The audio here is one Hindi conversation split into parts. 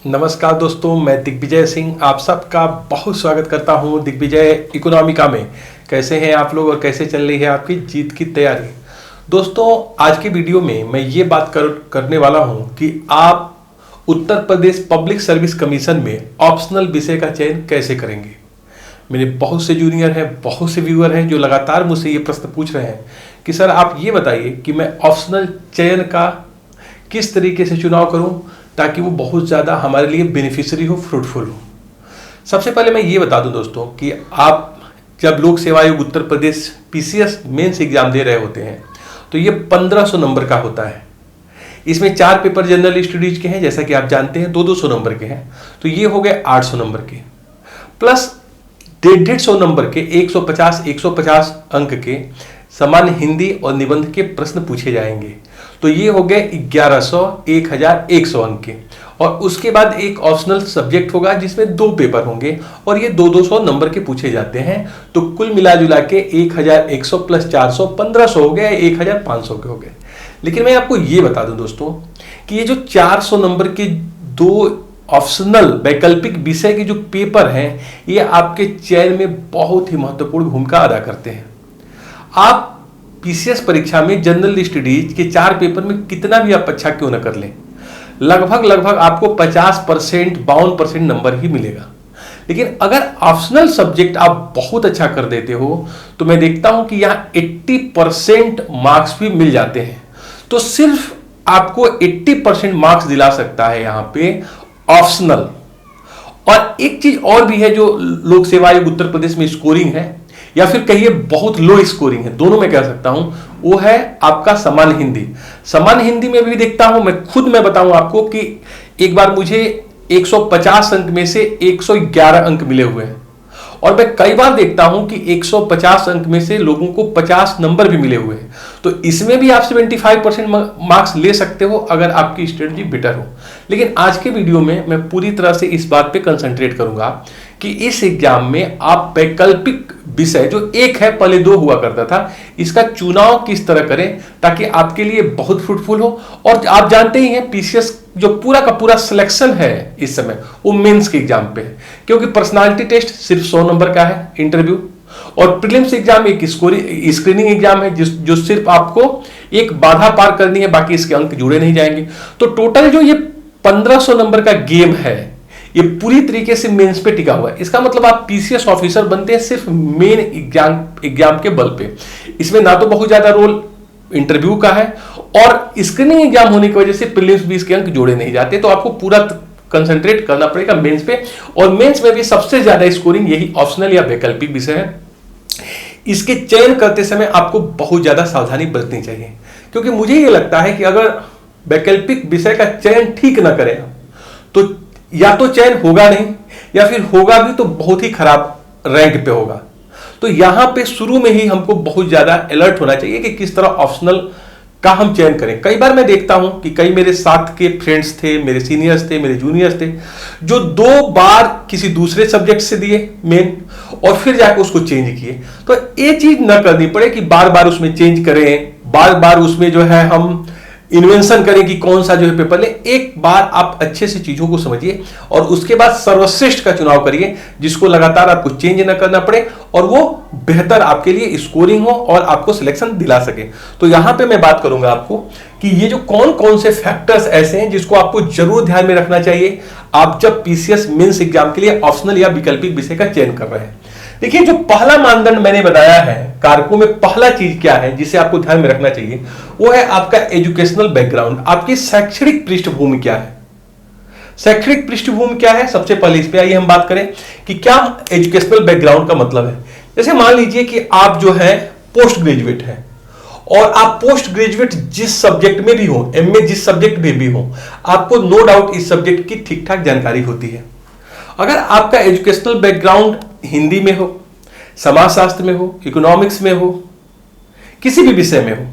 नमस्कार दोस्तों, मैं दिग्विजय सिंह आप सबका बहुत स्वागत करता हूं दिग्विजय इकोनॉमिका में। कैसे हैं आप लोग और कैसे चल रही है आपकी जीत की तैयारी। दोस्तों, आज की वीडियो में मैं ये बात करने वाला हूं कि आप Uttar Pradesh public service commission में ऑप्शनल विषय का चयन कैसे करेंगे। मेरे बहुत से जूनियर हैं, बहुत से व्यूअर हैं जो लगातार मुझसे ये प्रश्न पूछ रहे हैं कि सर आप ये बताइए कि मैं ऑप्शनल चयन का किस तरीके से चुनाव करूं ताकि वो बहुत ज़्यादा हमारे लिए बेनिफिशियरी हो, फ्रूटफुल हो। सबसे पहले मैं ये बता दूं दोस्तों कि आप जब लोक सेवा आयोग Uttar Pradesh PCS mains exam दे रहे होते हैं तो ये 1500 नंबर का होता है। इसमें 4 पेपर जनरल स्टडीज के हैं, जैसा कि आप जानते हैं 200 नंबर के हैं, तो ये हो गए 800 नंबर के, प्लस 150 नंबर के 150 अंक के सामान्य हिंदी और निबंध के प्रश्न पूछे जाएंगे। तो ये हो गए 1100 अंक के, और उसके बाद एक ऑप्शनल सब्जेक्ट होगा जिसमें 2 पेपर होंगे और ये 200 नंबर के पूछे जाते हैं। तो कुल मिला जुला के 1100 प्लस 400 1500 हो गए, 1500 के हो गए। लेकिन मैं आपको ये बता दूं दोस्तों कि ये जो 400 नंबर के 2 ऑप्शनल वैकल्पिक विषय के जो पेपर हैं ये आपके चयन में बहुत ही महत्वपूर्ण भूमिका अदा करते हैं। आप पीसीएस परीक्षा में जनरल स्टडीज के 4 पेपर में कितना भी आप अच्छा क्यों ना कर लें, लगभग आपको 50% 52% नंबर ही मिलेगा। लेकिन अगर ऑप्शनल सब्जेक्ट आप बहुत अच्छा कर देते हो तो मैं देखता हूं कि यहां 80% मार्क्स भी मिल जाते हैं। तो सिर्फ आपको 80% मार्क्स दिला सकता है यहां पे ऑप्शनल। और एक चीज और भी है जो लोक सेवा आयोग उत्तर प्रदेश में स्कोरिंग है, या फिर कहिए बहुत लो स्कोरिंग है, दोनों में कह सकता हूं, वो है आपका सामान्य हिंदी। सामान्य हिंदी में भी देखता हूं मैं बताऊं आपको कि एक बार मुझे 150 अंक में से 111 अंक मिले हुए हैं, और मैं कई बार देखता हूं कि 150 अंक में से लोगों को 50 नंबर भी मिले हुए हैं। तो इसमें भी आप 75% मार्क्स ले सकते हो अगर आपकी स्ट्रेटजी बेटर हो। लेकिन आज के वीडियो में मैं पूरी तरह से इस बात पे कंसंट्रेट करूंगा कि इस एग्जाम में आप वैकल्पिक विषय जो एक है, पहले 2 हुआ करता था, इसका चुनाव किस तरह करें ताकि आपके लिए बहुत फ्रूटफुल हो। और आप जानते ही हैं पीसीएस जो पूरा का पूरा सिलेक्शन है इस समय वो मेंस के एग्जाम पे है, क्योंकि पर्सनालिटी टेस्ट सिर्फ 100 नंबर का है इंटरव्यू, और प्रीलिम्स एग्जाम एक स्क्रीनिंग एग्जाम है जो सिर्फ आपको एक बाधा पार करनी है, बाकी इसके अंक जुड़े नहीं जाएंगे। तो टोटल जो ये 1500 नंबर का गेम है ये पूरी तरीके से मेंस पे टिका हुआ है। इसका मतलब आप पीसीएस ऑफिसर बनते हैं सिर्फ मेन एग्जाम के बल पे। इसमें ना तो बहुत ज्यादा रोल इंटरव्यू का है, और स्क्रीनिंग एग्जाम होने की वजह से प्रीलिम्स भी इसके अंक जोड़े नहीं जाते। तो आपको पूरा कंसंट्रेट करना पड़ेगा मेंस पे, और मेंस में भी सबसे ज्यादा स्कोरिंग यही ऑप्शनल या वैकल्पिक विषय है। इसके चयन करते समय आपको बहुत ज्यादा सावधानी बरतनी चाहिए, क्योंकि मुझे यह लगता है कि अगर वैकल्पिक विषय का चयन ठीक ना करें तो या तो चयन होगा नहीं, या फिर होगा भी तो बहुत ही खराब रैंक पे होगा। तो यहां पे शुरू में ही हमको बहुत ज्यादा अलर्ट होना चाहिए कि किस तरह ऑप्शनल का हम चयन करें। कई बार मैं देखता हूं कि कई मेरे साथ के फ्रेंड्स थे, मेरे सीनियर्स थे, मेरे जूनियर्स थे, जो 2 बार किसी दूसरे सब्जेक्ट से दिए मेन और फिर जाकर उसको चेंज किए। तो ये चीज ना करनी पड़े कि बार बार उसमें चेंज करें, बार बार उसमें जो है हम इन्वेंशन करें कि कौन सा जो है पेपर ले। एक बार आप अच्छे से चीजों को समझिए और उसके बाद सर्वश्रेष्ठ का चुनाव करिए, जिसको लगातार आपको चेंज ना करना पड़े और वो बेहतर आपके लिए स्कोरिंग हो और आपको सिलेक्शन दिला सके। तो यहां पे मैं बात करूंगा आपको कि ये जो कौन कौन से फैक्टर्स ऐसे हैं जिसको आपको जरूर ध्यान में रखना चाहिए आप जब पीसीएस मेंस एग्जाम के लिए ऑप्शनल या वैकल्पिक विषय का चयन कर रहे हैं। देखिए, जो पहला मानदंड मैंने बताया है, कारकों में पहला चीज क्या है जिसे आपको ध्यान में रखना चाहिए, वो है आपका एजुकेशनल बैकग्राउंड। आपकी शैक्षणिक पृष्ठभूमि क्या है। शैक्षणिक पृष्ठभूमि क्या है, सबसे पहले इस पे आइए हम बात करें कि क्या एजुकेशनल बैकग्राउंड का मतलब है। जैसे मान लीजिए कि आप जो है पोस्ट ग्रेजुएट हैं, और आप पोस्ट ग्रेजुएट जिस सब्जेक्ट में भी हो, एमए जिस सब्जेक्ट में भी हो, आपको नो डाउट इस सब्जेक्ट की ठीक ठाक जानकारी होती है। अगर आपका एजुकेशनल बैकग्राउंड हिंदी में हो, समाजशास्त्र में हो, इकोनॉमिक्स में हो, किसी भी विषय में हो,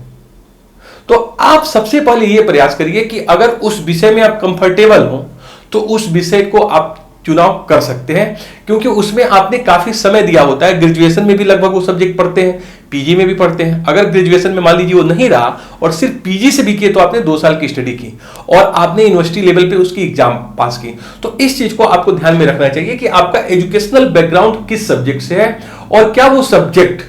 तो आप सबसे पहले यह प्रयास करिए कि अगर उस विषय में आप कंफर्टेबल हो तो उस विषय को आप चुनाव कर सकते हैं, क्योंकि उसमें आपने काफी समय दिया होता है। ग्रेजुएशन में भी लगभग वो सब्जेक्ट पढ़ते हैं, पीजी में भी पढ़ते हैं। अगर ग्रेजुएशन में मान लीजिए वो नहीं रहा और सिर्फ पीजी से भी किए, तो आपने 2 साल की स्टडी की और आपने यूनिवर्सिटी लेवल पे उसकी एग्जाम पास की। तो इस चीज को आपको ध्यान में रखना चाहिए कि आपका एजुकेशनल बैकग्राउंड किस सब्जेक्ट से है और क्या वो सब्जेक्ट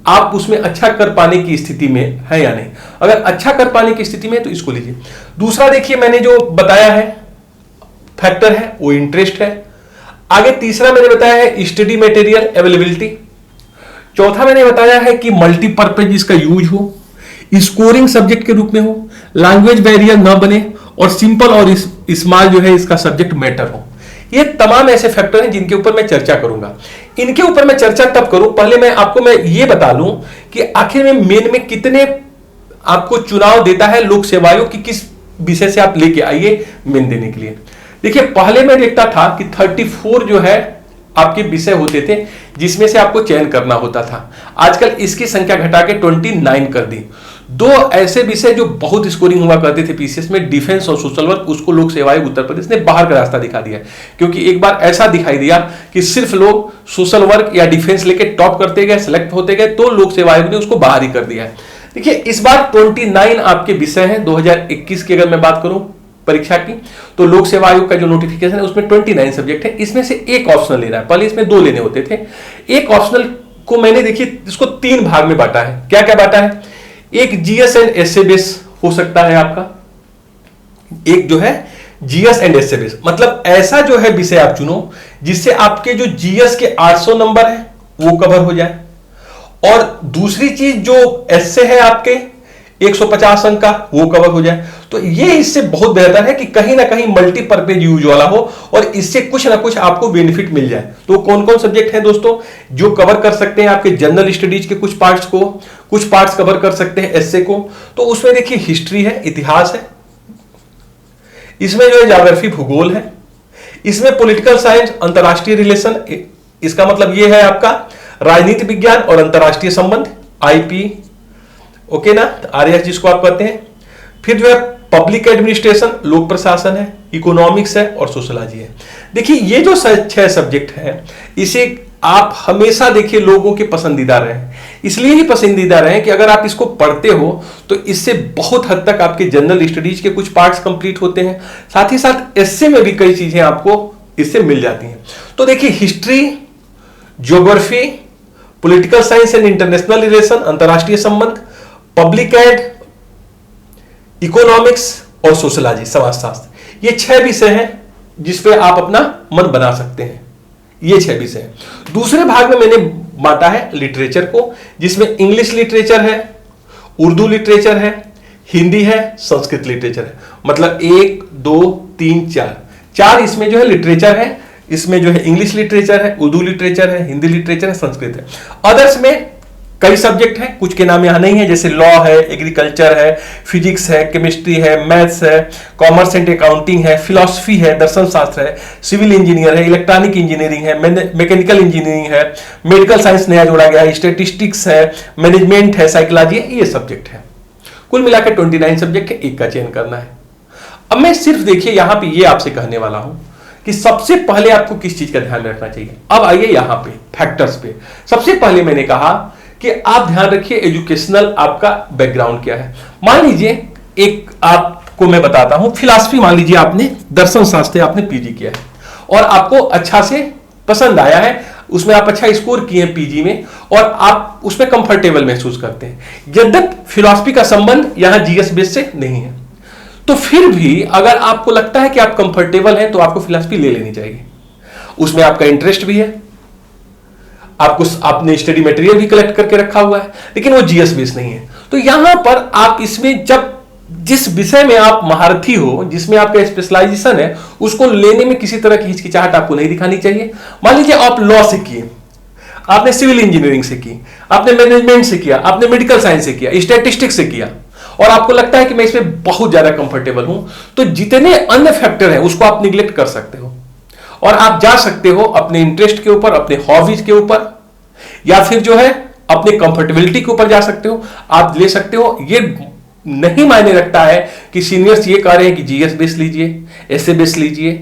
आप उसमें अच्छा कर पाने की स्थिति में है या नहीं। अगर अच्छा कर पाने की स्थिति में है तो इसको लीजिए। दूसरा देखिए, मैंने जो बताया है फैक्टर है वो इंटरेस्ट है। आगे तीसरा मैंने बताया है स्टडी मटेरियल अवेलेबिलिटी। चौथा मैंने बताया है कि मल्टीपर्पज इसका यूज हो, स्कोरिंग सब्जेक्ट के रूप में हो, लैंग्वेज बैरियर ना बने और सिंपल और स्मॉल जो है इसका सब्जेक्ट मैटर हो। ये तमाम ऐसे फैक्टर हैं जिनके ऊपर मैं चर्चा करूंगा। इनके ऊपर मैं चर्चा तब करूं, पहले मैं ये बता लूं कि आखिर में मेन में कितने आपको चुनाव देता है लोक सेवा आयोग की, किस विषय से आप लेके आइए मेन देने के लिए। देखिए, पहले मैं देखता था कि 34 जो है आपके विषय होते थे जिसमें से आपको चयन करना होता था। आजकल इसकी संख्या घटा के 29 कर दी। 2 ऐसे विषय जो बहुत स्कोरिंग हुआ करते थे पीसीएस में, डिफेंस और सोशल वर्क, उसको लोक सेवा आयोग उत्तर प्रदेश ने बाहर का रास्ता दिखा दिया, क्योंकि एक बार ऐसा दिखाई दिया कि सिर्फ लोग सोशल वर्क या डिफेंस लेके टॉप करते गए, सेलेक्ट होते गए, तो लोक सेवा आयोग ने उसको बाहर ही कर दिया है। देखिए, इस बार 29 आपके विषय हैं। 2021 की अगर मैं बात करूं परीक्षा की, तो लोक सेवा आयोग का जो नोटिफिकेशन है उसमें 29 सब्जेक्ट है। इसमें से एक ऑप्शनल लेना है। पहले इसमें 2 लेने होते थे। एक ऑप्शनल को मैंने देखिए इसको 3 भाग में बांटा है। क्या क्या बांटा है? एक जीएस एंड एसए बेस हो सकता है आपका, एक जो है जीएस एंड एसए बेस, मतलब ऐसा जो है विषय आप चुनो जिससे आपके जो जीएस के 800 नंबर है वो कवर हो जाए, और दूसरी चीज जो एसए है आपके 150 अंक का वो कवर हो जाए। तो ये इससे बहुत बेहतर है कि कहीं ना कहीं मल्टीपर्पज यूज वाला हो और इससे कुछ ना कुछ आपको बेनिफिट मिल जाए। तो कौन कौन सब्जेक्ट हैं दोस्तों जो कवर कर सकते हैं आपके जनरल स्टडीज के कुछ पार्ट्स को, कुछ पार्ट्स कवर कर सकते हैं एसए को। तो उसमें देखिए हिस्ट्री है, इतिहास है, इसमें जो है ज्योग्राफी भूगोल है, इसमें पॉलिटिकल साइंस, अंतरराष्ट्रीय रिलेशन, इसका मतलब ये है आपका राजनीति विज्ञान और अंतरराष्ट्रीय संबंध, आईपी, ओके ना, आरएस जिसको आप कहते हैं। फिर जो है पब्लिक एडमिनिस्ट्रेशन, लोक प्रशासन है, इकोनॉमिक्स है और सोशलॉजी है। देखिए, ये जो 6 सब्जेक्ट है इसे आप हमेशा देखिए लोगों के पसंदीदा रहे, इसलिए ही पसंदीदा रहे कि अगर आप इसको पढ़ते हो तो इससे बहुत हद तक आपके जनरल स्टडीज के कुछ पार्ट्स कंप्लीट होते हैं, साथ ही साथ एसए में भी कई चीजें आपको इससे मिल जाती हैं। तो देखिए, history, geography, political science and international relation, अंतरराष्ट्रीय संबंध, पब्लिक एड, इकोनॉमिक्स और सोशलॉजी, समाजशास्त्र, ये 6 विषय हैं जिसपे आप अपना मन बना सकते हैं। ये 6 विषय हैं। दूसरे भाग में मैंने बांटा है लिटरेचर को, जिसमें इंग्लिश लिटरेचर है, उर्दू लिटरेचर है, हिंदी है, संस्कृत लिटरेचर है। मतलब 1 2 3 4 इसमें जो है लिटरेचर है। इसमें जो है इंग्लिश लिटरेचर है, उर्दू लिटरेचर है, हिंदी लिटरेचर है, संस्कृत है। अदर्स में कई सब्जेक्ट हैं, कुछ के नाम यहां नहीं है, जैसे लॉ है, एग्रीकल्चर है, फिजिक्स है, केमिस्ट्री है, मैथ्स है, कॉमर्स एंड अकाउंटिंग है, फिलॉसफी है, दर्शन शास्त्र है, सिविल इंजीनियर है, इलेक्ट्रॉनिक इंजीनियरिंग है, मैकेनिकल इंजीनियरिंग है, मेडिकल साइंस नया जोड़ा गया है, स्टैटिस्टिक्स है, मैनेजमेंट है, साइकोलॉजी है, ये सब्जेक्ट है। कुल मिलाकर 29 सब्जेक्ट है, एक का चयन करना है। अब मैं सिर्फ देखिए यहां पर ये आपसे कहने वाला हूं कि सबसे पहले आपको किस चीज का ध्यान रखना चाहिए। अब आइए यहां पे फैक्टर्स पे। सबसे पहले मैंने कहा कि आप ध्यान रखिए एजुकेशनल आपका बैकग्राउंड क्या है। मान लीजिए एक आपको मैं बताता हूं, फिलॉसफी मान लीजिए आपने, दर्शन शास्त्र आपने पीजी किया है और आपको अच्छा से पसंद आया है, उसमें आप अच्छा स्कोर किए हैं पीजी में और आप उसमें कंफर्टेबल महसूस करते हैं। यद्यपि फिलॉसफी का संबंध यहां जीएस बेस से नहीं है, तो फिर भी अगर आपको लगता है कि आप कंफर्टेबल हैं तो आपको फिलॉसफी ले लेनी चाहिए। उसमें आपका इंटरेस्ट भी है, आपने स्टडी मटेरियल भी कलेक्ट करके रखा हुआ है, लेकिन वो जीएस बेस नहीं है। तो यहां पर आप इसमें जब जिस विषय में आप महारथी हो, जिसमें आपका स्पेशलाइजेशन है, उसको लेने में किसी तरह की हिचकिचाहट आपको नहीं दिखानी चाहिए। मान लीजिए आप लॉ से किए, आपने सिविल इंजीनियरिंग से की, आपने मैनेजमेंट से किया, आपने मेडिकल साइंस से किया, स्टैटिस्टिक्स से किया और आपको लगता है कि मैं इसमें बहुत ज्यादा कंफर्टेबल हूं, तो जितने अन्य फैक्टर हैं उसको आप निगलेक्ट कर सकते हो और आप जा सकते हो अपने इंटरेस्ट के ऊपर, अपने हॉबीज के ऊपर, या फिर जो है अपने कंफर्टेबिलिटी के ऊपर जा सकते हो। आप ले सकते हो। ये नहीं मायने रखता है कि सीनियर्स ये कह रहे हैं कि जीएस बेस लीजिए, एसए बेस लीजिए,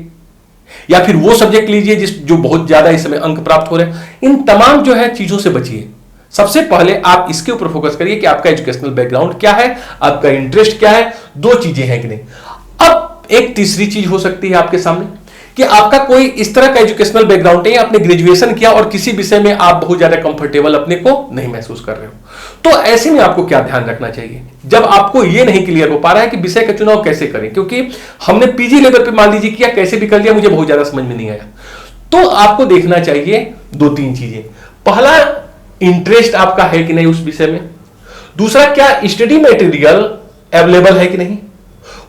या फिर वो सब्जेक्ट लीजिए जो बहुत ज्यादा इस समय अंक प्राप्त हो रहे हैं। इन तमाम जो है चीजों से बचिए। सबसे पहले आप इसके ऊपर फोकस करिए कि आपका एजुकेशनल बैकग्राउंड क्या है, आपका इंटरेस्ट क्या है, दो चीजें हैं कि नहीं। अब एक तीसरी चीज हो सकती है आपके सामने कि आपका कोई इस तरह का एजुकेशनल बैकग्राउंड नहीं है, आपने ग्रेजुएशन किया और किसी विषय में आप बहुत ज्यादा कंफर्टेबल अपने को नहीं महसूस कर रहे हो। तो ऐसे में आपको क्या ध्यान रखना चाहिए जब आपको यह नहीं क्लियर हो पा रहा है कि विषय का चुनाव कैसे करें, क्योंकि हमने पीजी लेवल पे मान लीजिए किया, कैसे भी कर लिया, मुझे बहुत ज्यादा समझ में नहीं आया। तो आपको देखना चाहिए दो तीन चीजें। पहला, इंटरेस्ट आपका है कि नहीं उस विषय में। दूसरा, क्या स्टडी मटेरियल अवेलेबल है कि नहीं,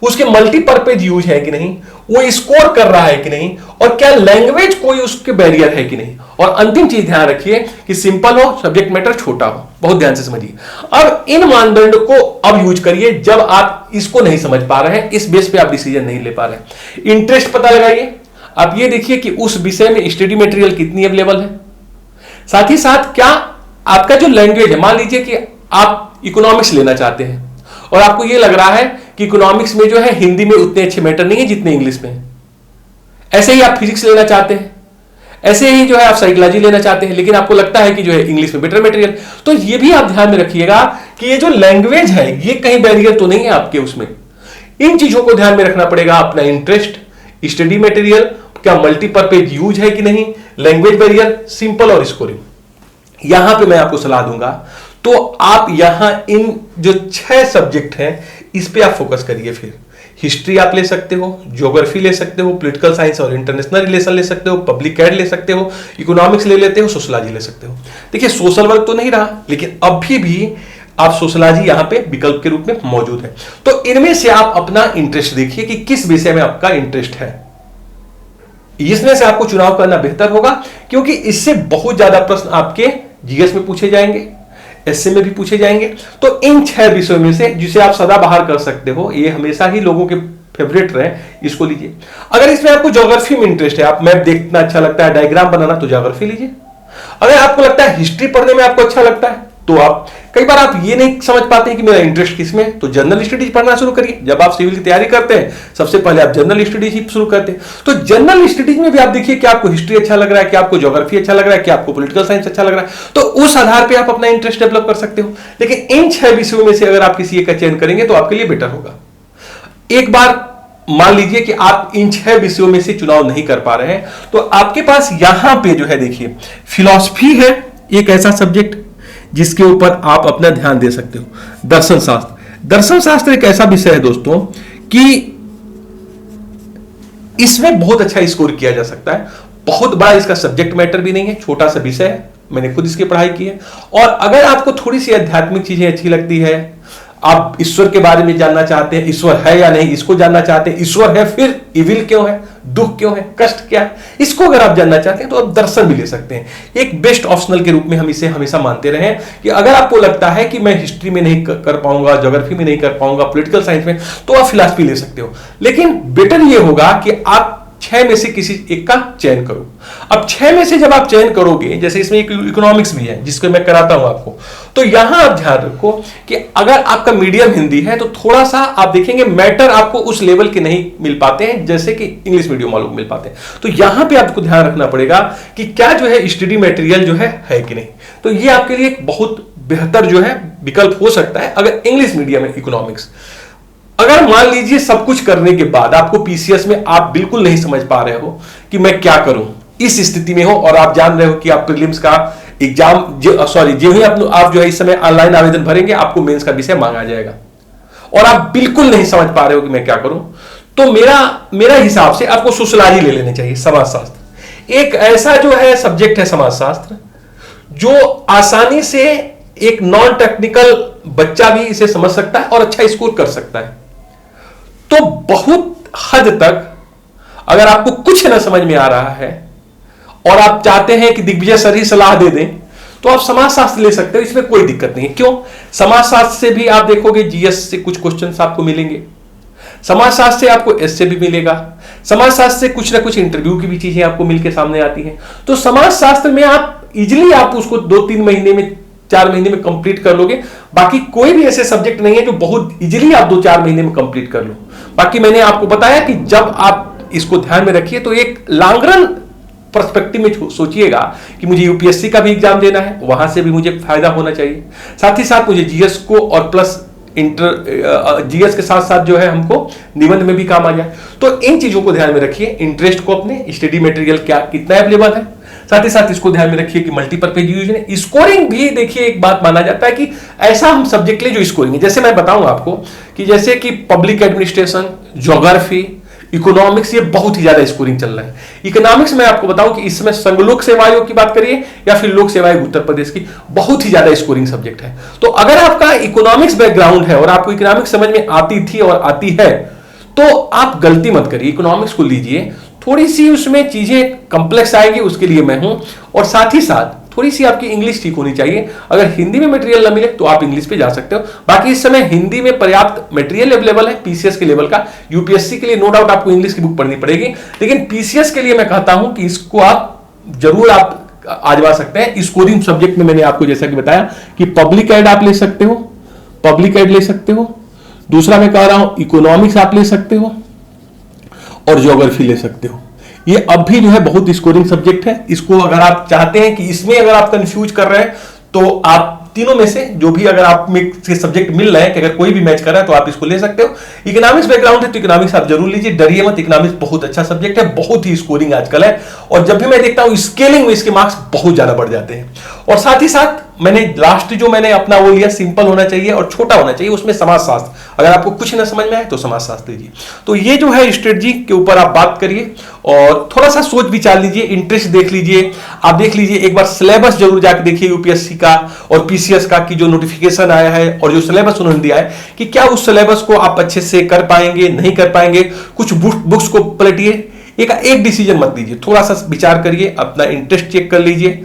उसके मल्टीपर्पज यूज है कि नहीं, वो स्कोर कर रहा है कि नहीं, और क्या लैंग्वेज कोई उसके बैरियर है कि नहीं। और अंतिम चीज ध्यान रखिए कि सिंपल हो, सब्जेक्ट मैटर छोटा हो। बहुत ध्यान से समझिए। अब इन मानदंड को अब यूज करिए जब आप इसको नहीं समझ पा रहे हैं, इस बेस पे आप डिसीजन नहीं ले पा रहे हैं। इंटरेस्ट पता लगाइए। आप ये देखिए कि उस विषय में स्टडी मटेरियल कितनी अवेलेबल है। साथ ही साथ क्या आपका जो लैंग्वेज है, मान लीजिए कि आप इकोनॉमिक्स लेना चाहते हैं और आपको यह लग रहा है कि इकोनॉमिक्स में जो है हिंदी में उतने अच्छे मैटर नहीं है जितने इंग्लिश में। ऐसे ही आप फिजिक्स लेना चाहते हैं, ऐसे ही जो है आप साइकोलॉजी लेना चाहते हैं, लेकिन आपको लगता है कि जो है इंग्लिश में बेटर मटेरियल। तो ये भी आप ध्यान में रखिएगा कि ये जो लैंग्वेज है ये कहीं बैरियर तो नहीं है आपके उसमें। इन चीजों को ध्यान में रखना पड़ेगा। अपना इंटरेस्ट, स्टडी मटेरियल, क्या मल्टीपर्पज यूज है कि नहीं, लैंग्वेज बैरियर, सिंपल और स्कोरिंग। यहां पे मैं आपको सलाह दूंगा तो आप यहां इन जो 6 सब्जेक्ट हैं इस पे आप फोकस करिए। फिर हिस्ट्री आप ले सकते हो, ज्योग्राफी ले सकते हो, पॉलिटिकल साइंस और इंटरनेशनल रिलेशन ले सकते हो, पब्लिक एड ले सकते हो, इकोनॉमिक्स ले लेते हो, सोशलॉजी ले सकते हो। देखिए सोशल वर्क तो नहीं रहा, लेकिन अभी भी आप सोशलॉजी यहां पे विकल्प के रूप में मौजूद है। तो इनमें से आप अपना इंटरेस्ट देखिए कि किस विषय में आपका इंटरेस्ट है। इसमें से आपको चुनाव करना बेहतर होगा, क्योंकि इससे बहुत ज्यादा प्रश्न आपके जीएस में पूछे जाएंगे, एसए में भी पूछे जाएंगे। तो इन 6 विषयों में से जिसे आप सदा बाहर कर सकते हो, ये हमेशा ही लोगों के फेवरेट रहे, इसको लीजिए। अगर इसमें आपको ज्योग्राफी में इंटरेस्ट है, आप मैप देखना अच्छा लगता है, डायग्राम बनाना, तो ज्योग्राफी लीजिए। अगर आपको लगता है हिस्ट्री पढ़ने में आपको अच्छा लगता है, तो आप कई बार आप ये नहीं समझ पाते हैं कि मेरा इंटरेस्ट किसमें, तो जनरल स्टडीज पढ़ना शुरू करिए। जब आप सिविल की तैयारी करते हैं सबसे पहले आप जनरल स्टडीज ही शुरू करते हैं। तो जनरल स्टडीज में भी आप देखिए कि आपको हिस्ट्री अच्छा लग रहा है, कि आपको ज्योग्राफी अच्छा लग रहा है, कि आपको पॉलिटिकल साइंस अच्छा लग रहा है, तो उस आधार पर आप अपना इंटरेस्ट डेवलप कर सकते हो। लेकिन इन 6 विषयों में से अगर आप किसी एक का चयन करेंगे तो आपके लिए बेटर होगा। एक बार मान लीजिए कि आप इन 6 विषयों में से चुनाव नहीं कर पा रहे हैं, तो आपके पास यहां पे जो है देखिए फिलॉसफी है एक ऐसा सब्जेक्ट जिसके ऊपर आप अपना ध्यान दे सकते हो। दर्शन शास्त्र, दर्शन शास्त्र एक ऐसा विषय है दोस्तों कि इसमें बहुत अच्छा स्कोर किया जा सकता है। बहुत बड़ा इसका सब्जेक्ट मैटर भी नहीं है, छोटा सा विषय है, मैंने खुद इसकी पढ़ाई की है। और अगर आपको थोड़ी सी आध्यात्मिक चीजें अच्छी लगती है, आप ईश्वर के बारे में जानना चाहते हैं, ईश्वर है या नहीं इसको जानना चाहते हैं, ईश्वर है फिर इविल क्यों है, दुख क्यों है, कष्ट क्या है, इसको अगर आप जानना चाहते हैं तो आप दर्शन भी ले सकते हैं। एक बेस्ट ऑप्शनल के रूप में हम इसे हमेशा मानते रहे कि अगर आपको लगता है कि मैं हिस्ट्री में नहीं कर पाऊंगा, ज्योग्राफी में नहीं कर पाऊंगा, पॉलिटिकल साइंस में, तो आप फिलॉसफी ले सकते हो। लेकिन बेटर ये होगा कि आप 6 में से किसी एक का चयन करो। अब 6 में से जब आप चयन करोगे, जैसे इसमें इकोनॉमिक्स भी है जिसको मैं कराता हूं आपको, तो यहां आप ध्यान रखो कि अगर आपका मीडियम हिंदी है तो थोड़ा सा आप देखेंगे मैटर आपको उस लेवल के नहीं मिल पाते हैं जैसे कि इंग्लिश मीडियम वालों को मिल पाते हैं। तो यहां पे आपको ध्यान रखना पड़ेगा कि क्या जो है स्टडी मटेरियल जो है कि नहीं। तो ये आपके लिए एक बहुत बेहतर जो है विकल्प हो सकता है अगर इंग्लिश मीडियम है इकोनॉमिक्स। अगर मान लीजिए सब कुछ करने के बाद आपको पीसीएस में आप बिल्कुल नहीं समझ पा रहे हो कि मैं क्या करूं, इस स्थिति में हो और आप जान रहे हो कि आप प्रीलिम्स का एग्जाम जो ही आप जो है इस समय ऑनलाइन आवेदन भरेंगे आपको मेंस का विषय मांगा जाएगा और आप बिल्कुल नहीं समझ पा रहे हो कि मैं क्या करूं, तो मेरा हिसाब से आपको सोशलॉजी ले लेनी चाहिए। समाजशास्त्र एक ऐसा जो है सब्जेक्ट है समाजशास्त्र जो आसानी से एक नॉन टेक्निकल बच्चा भी इसे समझ सकता है और अच्छा स्कोर कर सकता है। तो बहुत हद तक अगर आपको कुछ ना समझ में आ रहा है और आप चाहते हैं कि दिग्विजय सर ही सलाह दे दें तो आप समाजशास्त्र ले सकते हो, इसमें कोई दिक्कत नहीं है। क्यों? समाजशास्त्र से भी आप देखोगे जीएस से कुछ क्वेश्चंस आपको मिलेंगे, समाजशास्त्र से आपको एससे भी मिलेगा, समाजशास्त्र से कुछ ना कुछ इंटरव्यू की भी चीजें आपको मिलकर सामने आती हैं। तो समाजशास्त्र में आप इजिली आप उसको 2-3 महीने में 4 महीने में कंप्लीट कर लोगे। बाकी कोई भी ऐसे सब्जेक्ट नहीं है जो बहुत इजीली आप 2-4 महीने में कंप्लीट कर लो। बाकी मैंने आपको बताया कि जब आप इसको ध्यान में रखिए तो एक लॉन्ग रन पर्सपेक्टिव में सोचिएगा कि मुझे यूपीएससी का भी एग्जाम देना है, वहां से भी मुझे फायदा होना चाहिए, साथ ही साथ मुझे जीएस को और प्लस जीएस के साथ साथ जो है हमको निबंध में भी काम आ जाए। तो इन चीजों को ध्यान में रखिए, इंटरेस्ट को अपने, स्टडी मटेरियल क्या कितना अवेलेबल है, साथ ही साथ इसको ध्यान में रखिए कि मल्टीपर्पज यूज है। स्कोरिंग भी देखिए एक बात माना जाता है कि ऐसा हम सब्जेक्ट ले जो स्कोरिंग है, जैसे मैं बताऊं आपको कि जैसे कि पब्लिक एडमिनिस्ट्रेशन, ज्योग्राफी, इकोनॉमिक्स, ये बहुत ही ज्यादा स्कोरिंग चल रहा है। इकोनॉमिक्स में आपको बताऊं कि इसमें संघ लोक सेवा आयोग की बात करिए या फिर लोक सेवा आयोग उत्तर प्रदेश की, बहुत ही ज्यादा स्कोरिंग सब्जेक्ट है। तो अगर आपका इकोनॉमिक्स बैकग्राउंड है और आपको इकोनॉमिक्स समझ में आती थी और आती है तो आप गलती मत करिए, इकोनॉमिक्स को लीजिए। थोड़ी सी उसमें चीजें कंप्लेक्स आएगी, उसके लिए मैं हूं, और साथ ही साथ थोड़ी सी आपकी इंग्लिश ठीक होनी चाहिए। अगर हिंदी में मटेरियल ना मिले तो आप इंग्लिश पे जा सकते हो। बाकी इस समय हिंदी में पर्याप्त मटेरियल अवेलेबल है पीसीएस के लेवल का। यूपीएससी के लिए नो डाउट आपको इंग्लिश की बुक पढ़नी पड़ेगी, लेकिन पीसीएस के लिए मैं कहता हूं कि इसको आप जरूर आप आजमा सकते हैं। स्कोरिंग सब्जेक्ट में मैंने आपको जैसा कि बताया कि पब्लिक एड आप ले सकते हो, पब्लिक एड ले सकते हो, दूसरा मैं कह रहा हूं इकोनॉमिक्स आप ले सकते हो और ज्योग्राफी ले सकते हो। ये अब भी जो है बहुत स्कोरिंग सब्जेक्ट है। इसको अगर आप चाहते हैं कि इसमें अगर आप कंफ्यूज कर रहे हैं तो आप तीनों में से जो भी अगर आप में से सब्जेक्ट मिल रहे हैं कि अगर कोई भी मैच कर रहा है तो आप इसको ले सकते हो। इकोनॉमिक्स बैकग्राउंड है तो इकोनॉमिक्स आप जरूर लीजिए, डरिए मत। इकोनॉमिक्स बहुत अच्छा सब्जेक्ट है, बहुत ही स्कोरिंग आजकल है, और जब भी मैं देखता हूं स्केलिंग में इसके मार्क्स बहुत ज्यादा बढ़ जाते हैं। और साथ ही साथ मैंने लास्ट जो मैंने अपना वो लिया, सिंपल होना चाहिए और छोटा होना चाहिए, उसमें समाजशास्त्र। अगर आपको कुछ ना समझ में आए तो समाजशास्त्र लीजिए। तो ये जो है स्ट्रेटजी के ऊपर आप बात करिए और थोड़ा सा सोच विचार लीजिए, इंटरेस्ट देख लीजिए। आप देख लीजिए एक बार सिलेबस जरूर जाकर देखिए यूपीएससी का और पीसीएस का, कि जो नोटिफिकेशन आया है और जो सिलेबस उन्होंने दिया है कि क्या उस सिलेबस को आप अच्छे से कर पाएंगे नहीं कर पाएंगे। कुछ बुक्स को पलटिए, एक डिसीजन मत लीजिए, थोड़ा सा विचार करिए, अपना इंटरेस्ट चेक कर लीजिए,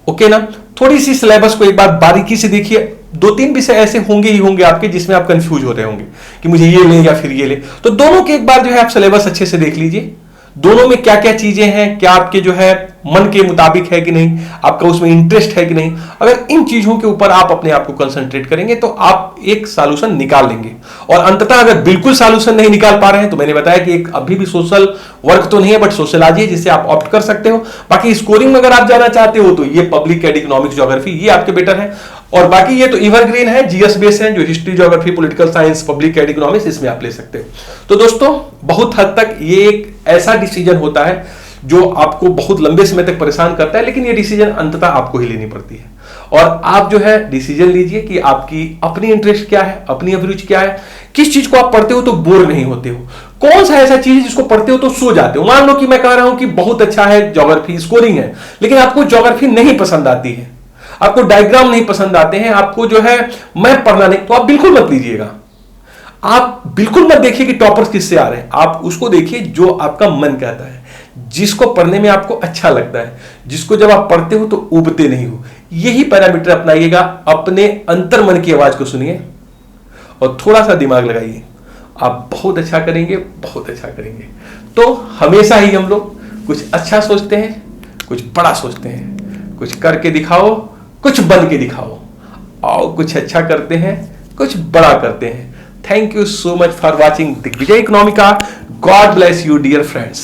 ओके ना। थोड़ी सी सिलेबस को एक बार बारीकी से देखिए। 2-3 विषय ऐसे होंगे ही होंगे आपके जिसमें आप कंफ्यूज हो रहे होंगे कि मुझे ये लें या फिर ये लें, तो दोनों के एक बार जो है आप सिलेबस अच्छे से देख लीजिए। दोनों में क्या क्या चीजें हैं, क्या आपके जो है मन के मुताबिक है कि नहीं, आपका उसमें इंटरेस्ट है कि नहीं। अगर इन चीजों के ऊपर आप अपने आप को कंसंट्रेट करेंगे तो आप एक सॉल्यूशन निकाल लेंगे। और अंततः अगर बिल्कुल सॉल्यूशन नहीं निकाल पा रहे हैं तो मैंने बताया कि एक अभी भी सोशल वर्क तो नहीं है बट सोशलॉजी है, जिससे आप ऑप्ट कर सकते हो। बाकी स्कोरिंग में अगर आप जाना चाहते हो तो ये पब्लिक एड, इकोनॉमिक्स, ज्योग्राफी ये आपके बेटर है। और बाकी ये तो एवरग्रीन है, जीएस बेस है, जो history, geography, political science, public ad, economics, इसमें आप ले सकते हो। तो दोस्तों बहुत हद तक ये एक ऐसा डिसीजन होता है जो आपको बहुत लंबे समय तक परेशान करता है, लेकिन ये डिसीजन अंततः आपको ही लेनी पड़ती है। और आप जो है डिसीजन लीजिए कि आपकी अपनी इंटरेस्ट क्या है, अपनी अभिरुचि क्या है, किस चीज को आप पढ़ते हो तो बोर नहीं होते हो, कौन सा ऐसा चीज है जिसको पढ़ते हो तो सो जाते हो। मान लो कि मैं कह रहा हूं कि बहुत अच्छा है ज्योग्राफी, स्कोरिंग है, लेकिन आपको ज्योग्राफी नहीं पसंद आती है, आपको डायग्राम नहीं पसंद आते हैं, आपको जो है मैप पढ़ना नहीं, तो आप बिल्कुल मत लीजिएगा। आप बिल्कुल मत देखिए कि टॉपर्स किससे आ रहे हैं, आप उसको देखिए जो आपका मन कहता है, जिसको पढ़ने में आपको अच्छा लगता है, जिसको जब आप पढ़ते हो तो उबते नहीं हो। यही पैरामीटर अपनाइएगा, अपने अंतर मन की आवाज को सुनिए और थोड़ा सा दिमाग लगाइए, आप बहुत अच्छा करेंगे, बहुत अच्छा करेंगे। तो हमेशा ही हम लोग कुछ अच्छा सोचते हैं, कुछ बड़ा सोचते हैं, कुछ करके दिखाओ, कुछ बन के दिखाओ, और कुछ अच्छा करते हैं, कुछ बड़ा करते हैं। Thank you so much for watching Digvijay Economica. God bless you dear friends.